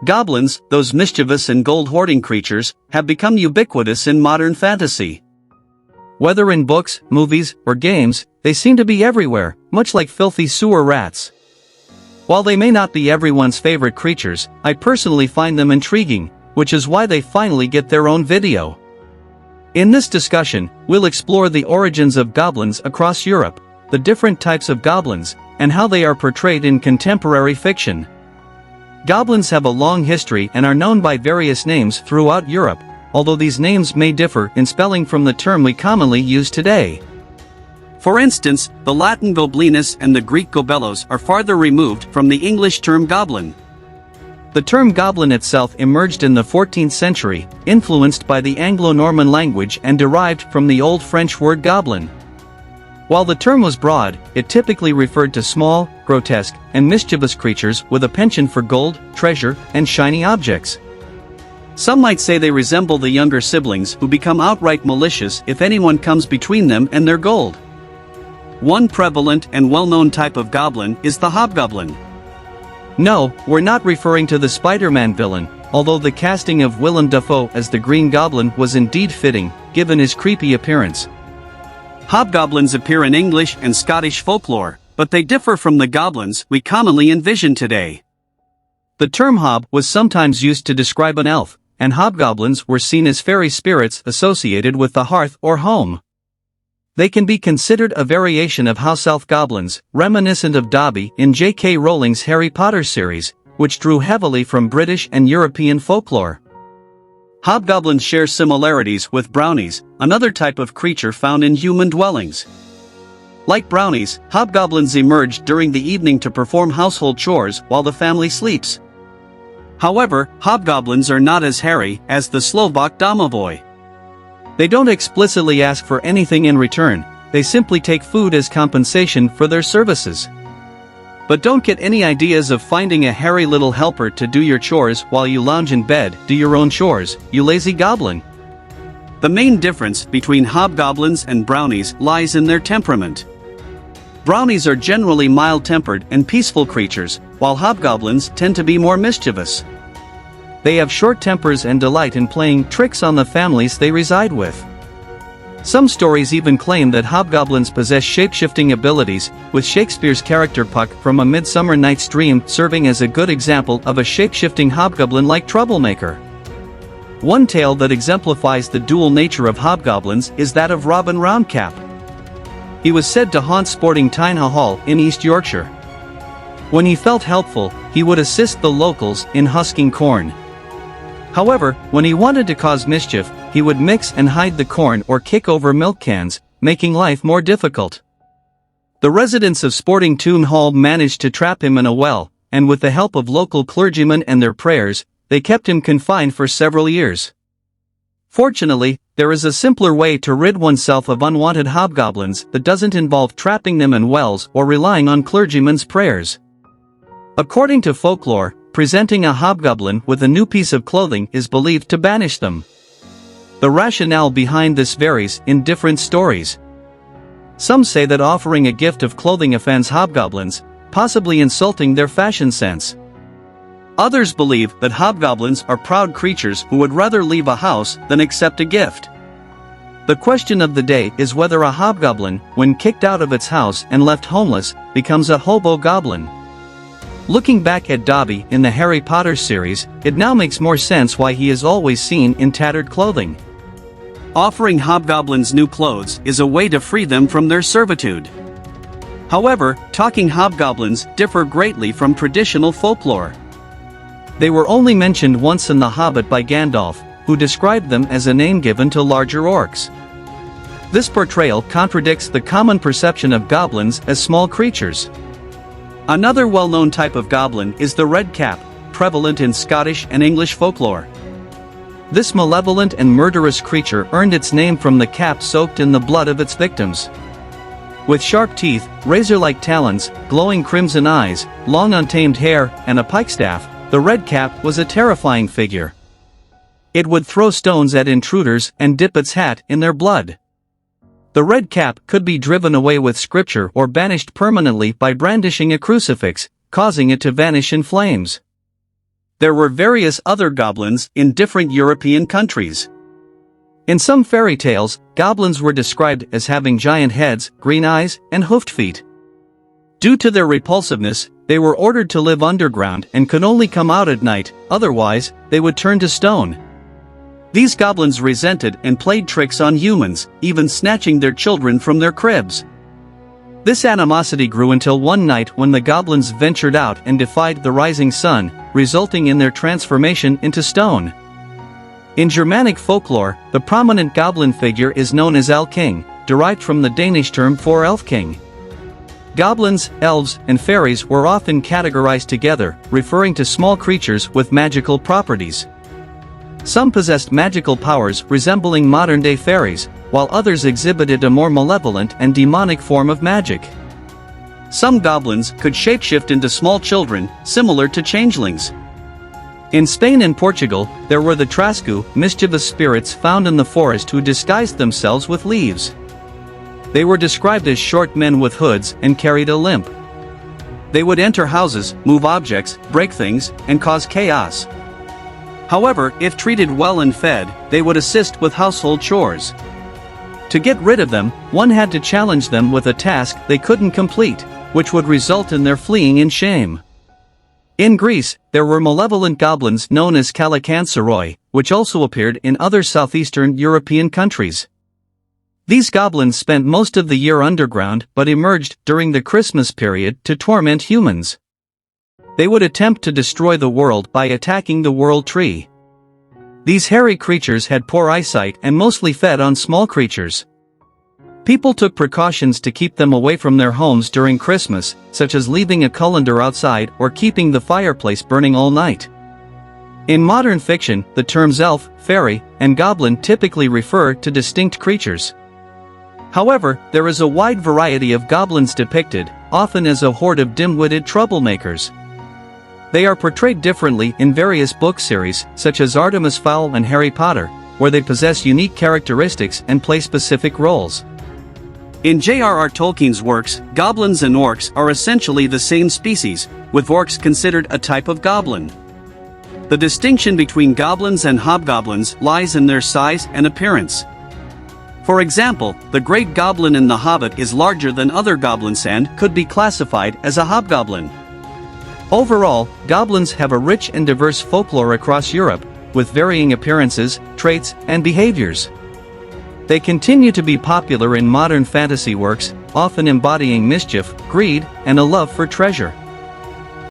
Goblins, those mischievous and gold-hoarding creatures, have become ubiquitous in modern fantasy. Whether in books, movies, or games, they seem to be everywhere, much like filthy sewer rats. While they may not be everyone's favorite creatures, I personally find them intriguing, which is why they finally get their own video. In this discussion, we'll explore the origins of goblins across Europe, the different types of goblins, and how they are portrayed in contemporary fiction. Goblins have a long history and are known by various names throughout Europe, although these names may differ in spelling from the term we commonly use today. For instance, the Latin goblinus and the Greek gobellos are farther removed from the English term goblin. The term goblin itself emerged in the 14th century, influenced by the Anglo-Norman language and derived from the Old French word goblin. While the term was broad, it typically referred to small, grotesque, and mischievous creatures with a penchant for gold, treasure, and shiny objects. Some might say they resemble the younger siblings who become outright malicious if anyone comes between them and their gold. One prevalent and well-known type of goblin is the Hobgoblin. No, we're not referring to the Spider-Man villain, although the casting of Willem Dafoe as the Green Goblin was indeed fitting, given his creepy appearance. Hobgoblins appear in English and Scottish folklore, but they differ from the goblins we commonly envision today. The term hob was sometimes used to describe an elf, and hobgoblins were seen as fairy spirits associated with the hearth or home. They can be considered a variation of house elf goblins, reminiscent of Dobby in J.K. Rowling's Harry Potter series, which drew heavily from British and European folklore. Hobgoblins share similarities with brownies, another type of creature found in human dwellings. Like brownies, hobgoblins emerge during the evening to perform household chores while the family sleeps. However, hobgoblins are not as hairy as the Slovak domovoi. They don't explicitly ask for anything in return, they simply take food as compensation for their services. But don't get any ideas of finding a hairy little helper to do your chores while you lounge in bed. Do your own chores, you lazy goblin. The main difference between hobgoblins and brownies lies in their temperament. Brownies are generally mild-tempered and peaceful creatures, while hobgoblins tend to be more mischievous. They have short tempers and delight in playing tricks on the families they reside with. Some stories even claim that hobgoblins possess shape-shifting abilities, with Shakespeare's character Puck from A Midsummer Night's Dream serving as a good example of a shape-shifting hobgoblin-like troublemaker. One tale that exemplifies the dual nature of hobgoblins is that of Robin Roundcap. He was said to haunt sporting Tyne Hall in East Yorkshire. When he felt helpful, he would assist the locals in husking corn. However, when he wanted to cause mischief, he would mix and hide the corn or kick over milk cans, making life more difficult. The residents of Sporting Toon Hall managed to trap him in a well, and with the help of local clergymen and their prayers, they kept him confined for several years. Fortunately, there is a simpler way to rid oneself of unwanted hobgoblins that doesn't involve trapping them in wells or relying on clergymen's prayers. According to folklore, presenting a hobgoblin with a new piece of clothing is believed to banish them. The rationale behind this varies in different stories. Some say that offering a gift of clothing offends hobgoblins, possibly insulting their fashion sense. Others believe that hobgoblins are proud creatures who would rather leave a house than accept a gift. The question of the day is whether a hobgoblin, when kicked out of its house and left homeless, becomes a hobo goblin. Looking back at Dobby in the Harry Potter series, it now makes more sense why he is always seen in tattered clothing. Offering hobgoblins new clothes is a way to free them from their servitude. However, talking hobgoblins differ greatly from traditional folklore. They were only mentioned once in The Hobbit by Gandalf, who described them as a name given to larger orcs. This portrayal contradicts the common perception of goblins as small creatures. Another well-known type of goblin is the Redcap, prevalent in Scottish and English folklore. This malevolent and murderous creature earned its name from the cap soaked in the blood of its victims. With sharp teeth, razor-like talons, glowing crimson eyes, long untamed hair, and a pikestaff, the Redcap was a terrifying figure. It would throw stones at intruders and dip its hat in their blood. The Redcap could be driven away with scripture or banished permanently by brandishing a crucifix, causing it to vanish in flames. There were various other goblins in different European countries. In some fairy tales, goblins were described as having giant heads, green eyes, and hoofed feet. Due to their repulsiveness, they were ordered to live underground and could only come out at night, otherwise, they would turn to stone. These goblins resented and played tricks on humans, even snatching their children from their cribs. This animosity grew until one night when the goblins ventured out and defied the rising sun, resulting in their transformation into stone. In Germanic folklore, the prominent goblin figure is known as El-King, derived from the Danish term for elf king. Goblins, elves, and fairies were often categorized together, referring to small creatures with magical properties. Some possessed magical powers resembling modern-day fairies, while others exhibited a more malevolent and demonic form of magic. Some goblins could shapeshift into small children, similar to changelings. In Spain and Portugal, there were the trascu, mischievous spirits found in the forest who disguised themselves with leaves. They were described as short men with hoods and carried a limp. They would enter houses, move objects, break things, and cause chaos. However, if treated well and fed, they would assist with household chores. To get rid of them, one had to challenge them with a task they couldn't complete, which would result in their fleeing in shame. In Greece, there were malevolent goblins known as Kalakanceroi, which also appeared in other southeastern European countries. These goblins spent most of the year underground but emerged during the Christmas period to torment humans. They would attempt to destroy the world by attacking the world tree. These hairy creatures had poor eyesight and mostly fed on small creatures. People took precautions to keep them away from their homes during Christmas, such as leaving a colander outside or keeping the fireplace burning all night. In modern fiction, the terms elf, fairy, and goblin typically refer to distinct creatures. However, there is a wide variety of goblins depicted, often as a horde of dim-witted troublemakers. They are portrayed differently in various book series, such as Artemis Fowl and Harry Potter, where they possess unique characteristics and play specific roles. In J.R.R. Tolkien's works, goblins and orcs are essentially the same species, with orcs considered a type of goblin. The distinction between goblins and hobgoblins lies in their size and appearance. For example, the Great Goblin in The Hobbit is larger than other goblins and could be classified as a hobgoblin. Overall, goblins have a rich and diverse folklore across Europe, with varying appearances, traits, and behaviors. They continue to be popular in modern fantasy works, often embodying mischief, greed, and a love for treasure.